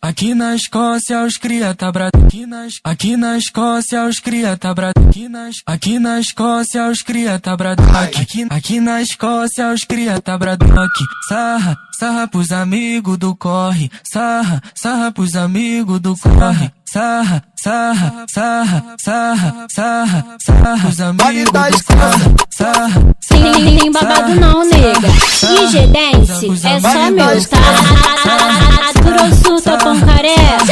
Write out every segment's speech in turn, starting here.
Aqui na Escócia os cria tá brado. Aqui na Escócia os cria tá brado. Aqui na Escócia os cria tá brado. Aqui na Escócia os cria tá brado. Sarra pros amigos do corre. Sarra pros amigos do corre. Sarra pros amigos do corre. Tem babado não, nega. IG Dance é só meu, tá? Grosso, tá com careca.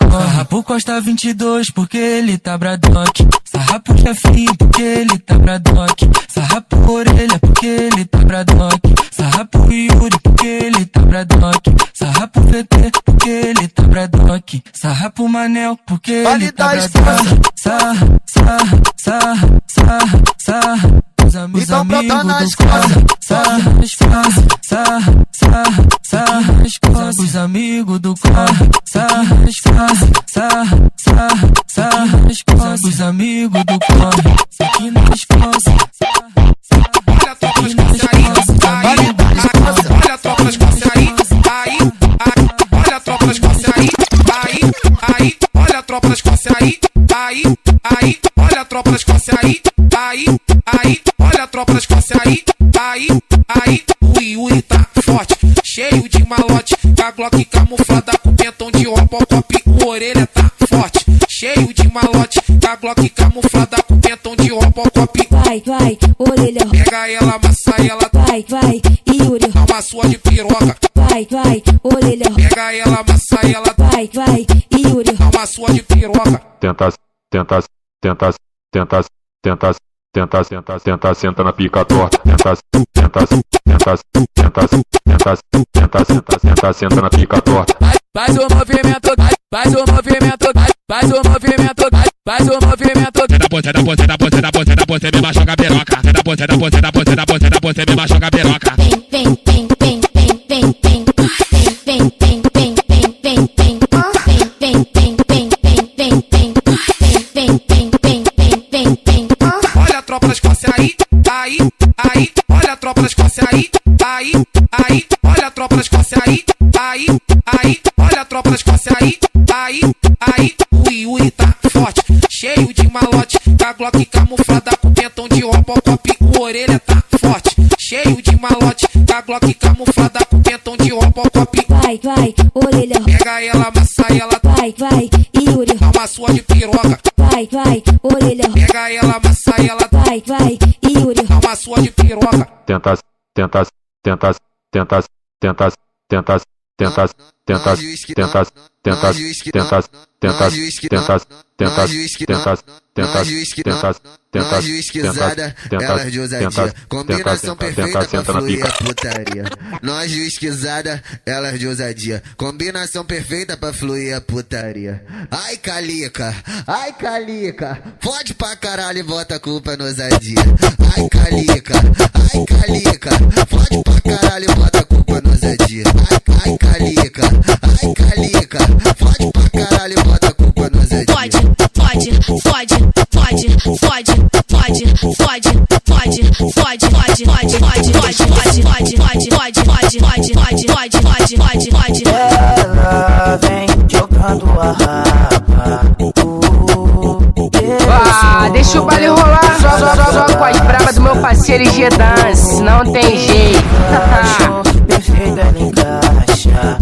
Sarra pro Costa 22 porque ele tá bradock. Sarra pro chefinho porque ele tá bradock. Sarra pro Orelha porque ele tá bradock. Sarra pro Yuri porque ele tá bradock. Sarra pro VT porque ele tá bradock. Sarra pro Manel porque ele tá bradock. Sarra os amigos do corre. Sarra os amigos do corre. Sarra os amigos do corre. Aqui na Escócia. Olha a tropa das Escócia aí, olha a tropa das Escócia aí, olha a tropa das Escócia aí, olha a tropa das Escócia aí, olha a tropa das Escócia aí, olha a tropa das Escócia aí, o Yuri tá forte, cheio de malote, com a Glock camuflada com pentão de Robocop, o Orelha tá forte, cheio de malote, com a Glock camuflada com pentão de Robocop. Vai, Orelha. Pega ela, amassa ela. Vai, Yuri. Dá uma sua de piroca. Vai, Orelha. Pega ela, amassa ela. Vai, Yuri. Dá uma sua de piroca. Senta na pica torta. Senta na pica torta. Faz o movimento, faz o movimento, faz o movimento, faz o movimento. Você me machuca a piroca. Você me machuca a piroca. Vem. Olha a tropa da Escócia aí, olha a tropa da Escócia aí, olha a tropa da Escócia aí, olha a tropa da Escócia aí, o Yuri tá forte, cheio de malote, com a Glock camuflada com pentão de Robocop, o Orelha tá forte, cheio de malote, com a Glock camuflada com pentão de Robocop. Vai, Orelha. Pega ela, amassa ela. Vai, Yuri. Dá uma sua de piroca. Vai, Orelha. Pega ela, amassa ela. Vai, Yuri. Dá uma sua de piroca. Nós esquisada, elas de ousadia. Combinação perfeita pra fluir a putaria. Nós de esquisada, elas de ousadia. Combinação perfeita pra fluir a putaria. Ai, Calica, fode pra caralho e bota a culpa no ousadia. Ai, Calica, fode pra caralho e bota a culpa no ousadia. Ai, Calica, fode pra caralho e bota a culpa no ousadia. Ela vem jogando a rapa. Deixa o baile rolar. Joga com as bravas do meu parceiro IG Dance. Não tem jeito. Perfeita, ela encaixa.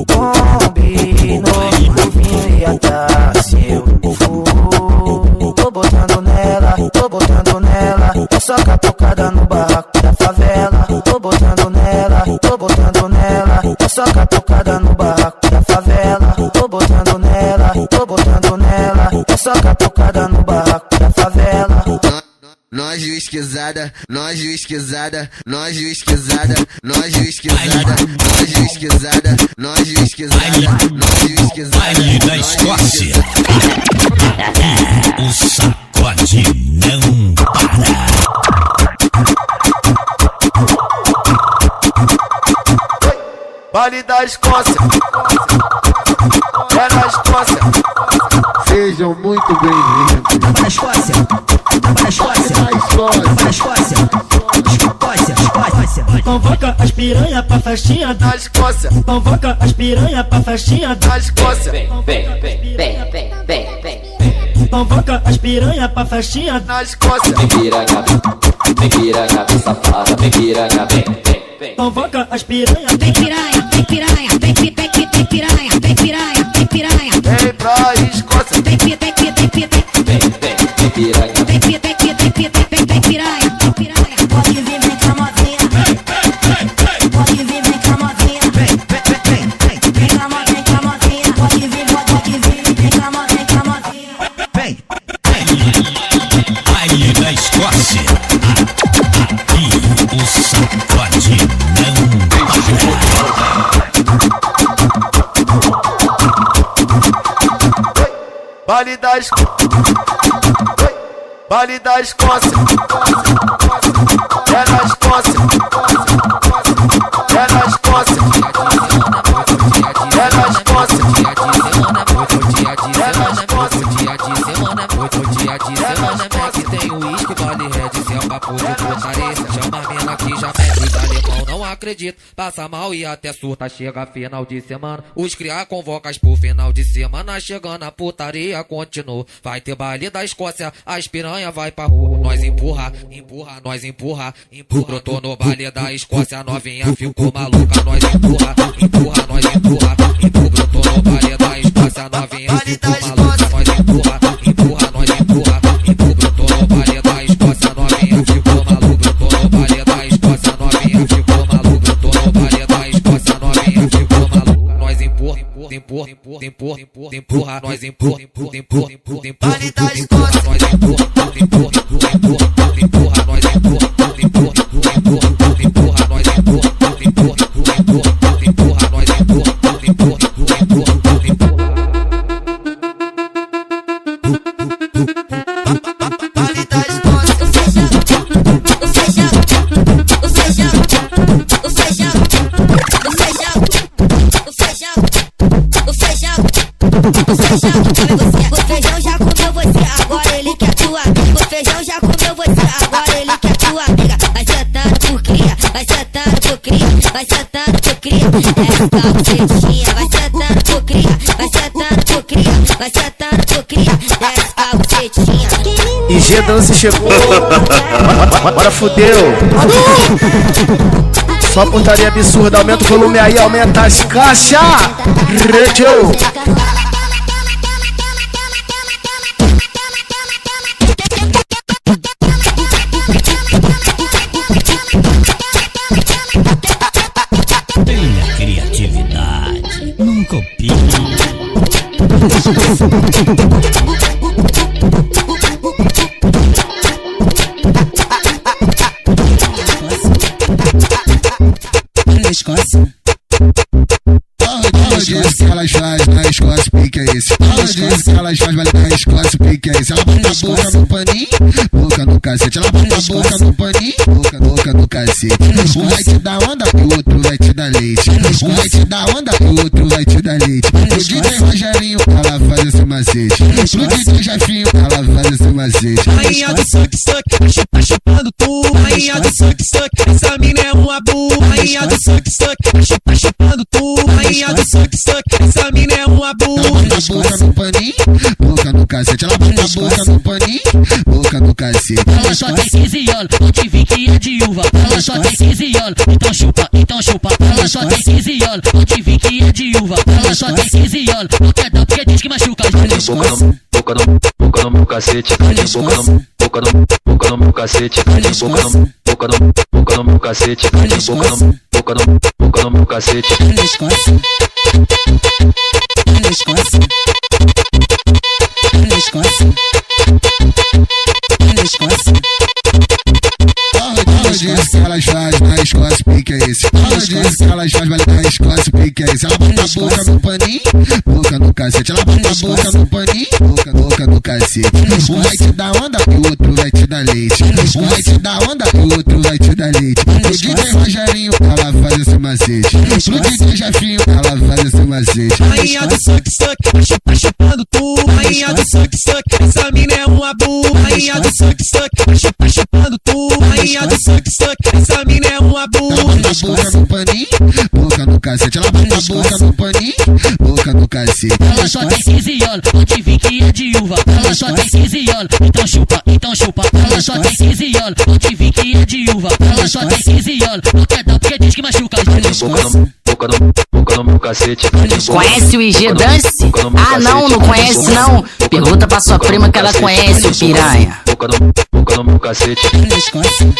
Combinou, o vinho ia dar seu fogo. Tô botando nela, é só catucada no barraco da favela. Tô botando nela, é só catucada no barraco da favela. Tô botando nela, é só catucada no barraco da favela. Nós de esquisada, nós de esquisada, nós de esquisada, nós de esquisada, nós de esquisada, nós de esquisada, nós de esquisada. Baile da Escócia. O sacode não para. Baile da Escócia. É na Escócia. Sejam muito bem-vindos. Tava na Escócia. Tava na Escócia. Tava na Escócia. Escócia. Escócia. Convoca as piranha pra festinha da Escócia. Convoca as piranha pra festinha da Escócia. Vem. Convoca as piranha pra festinha da Escócia. Vem piranha, vem safada, vem piranha, vem. Convoca as piranha, vem piranha, vem piranha, vem piranha, vem piranha, vem piranha. Vem pra Escócia. Vem piranha, vem piranha, vem piranha. Pode vir, vem com a mozinha. Pode vir, vem com a mozinha. Vem com a mozinha. Pode vir, vem com a mozinha. Vem. Aí na Escócia. Aqui o sacode não para. Baile da Escócia. Baile da Escócia. É na Escócia. É na Escócia. É na Escócia. Que tem uísque, vale red, se é um papo de putaria. Chama a mina que já mete os alemão, não acredito. Passa mal e até surta, chega final de semana. Os criar convocas pro final de semana. Chegando a putaria, continua. Vai ter baile da Escócia, as piranha vai pra rua. Nós empurra, nós empurra. Brotou no baile da Escócia, a novinha ficou maluca. Nós empurra, nós empurra. Brotou no baile da Escócia, a novinha ficou maluca. Nós empurra, nós empurra. Brotou no baile da Escócia, a novinha ficou maluca. Brotou no baile da Escócia, a novinha ficou maluca. Brotou no baile da Escócia, a novinha ficou maluca. Nós empurra, nós empurra. Baile da Escócia. Nós empurra, nós empurra. Nós empurra, nós O feijão já comeu você, agora ele quer tua. O feijão já comeu você, agora ele quer tua amiga. Vai sentando por cria, vai sentando por cria, vai sentando por cria. Desce calcetinha, vai sentando por cria, vai sentando por cria, vai sentando por cria. Desce calcetinha. IG Dance chegou. Bora fudeu. Só putaria absurda, aumenta o volume aí, aumenta as caixas. Radio. Tenha criatividade, não copie. Na Escócia. Diz que elas fazem na Escócia, pique é esse. Diz que elas fazem na Escócia, pique é esse. Ela bota a boca no paninho, boca no cacete. Ela bota a boca no paninho, boca no cacete. Um vai te dar onda e o outro vai te dar leite. Um vai te dar onda e o outro vai te dar leite. Pro DJ Rogerinho, ela faz esse macete. Pro DJ Jefinho, ela faz esse macete. Rainha do suck, tá chupando tu. Rainha do suck, essa mina é um abu. Rainha do suck, tá chupando tu. Rainha do suck, essa mina é um abu. Ela bota a boca no paninho, boca no cacete. Ela bota a boca no paninho, boca no cacete. Ela só tem 15 anos, eu te vi que é de uva. Ela só tem 15 anos, então chupa. Ela só tem 15 anos, eu te vi que é de uva. Ela só tem 15 anos, não quer dar porque diz que machuca. Boca no meu cacete. Boca no meu cacete. Boca no meu cacete. Boca no meu cacete. Na Escócia. Na Escócia. Na Escócia. Na Escócia. Diz que elas fazem na Escócia, pique é esse. Diz que elas fazem na Escócia, pique é esse. Ela bota a boca no paninho, boca no cacete. Ela bota a boca no paninho, boca no cacete. Um vai te dar onda e o outro vai te dar leite. Um vai te dar onda e o outro vai te dar leite. Pro DJ Rogerinho, ela faz esse macete. Pro DJ Jefinho, ela faz esse macete. Rainha do suck, tá chupando tu. Rainha do suck, essa mina é um abu. Rainha do suck, tá chupando tu. rainha do suck suck, essa mina é uma burra. Bota a boca no paninho, boca no cacete. Ela bota a boca no paninho, boca no cacete. Ela só tem 15 anos, pode vir que é de uva. Ela só tem 15 anos, então chupa, então chupa. Ela só tem 15 anos, pode vir que é de uva. Ela só tem 15 anos, não quer dar porque diz que machuca. Boca no meu cacete. Conhece o IG Dance? Ah, não conhece não. Pergunta pra sua prima que ela conhece o piranha. Boca no meu cacete. Escócia.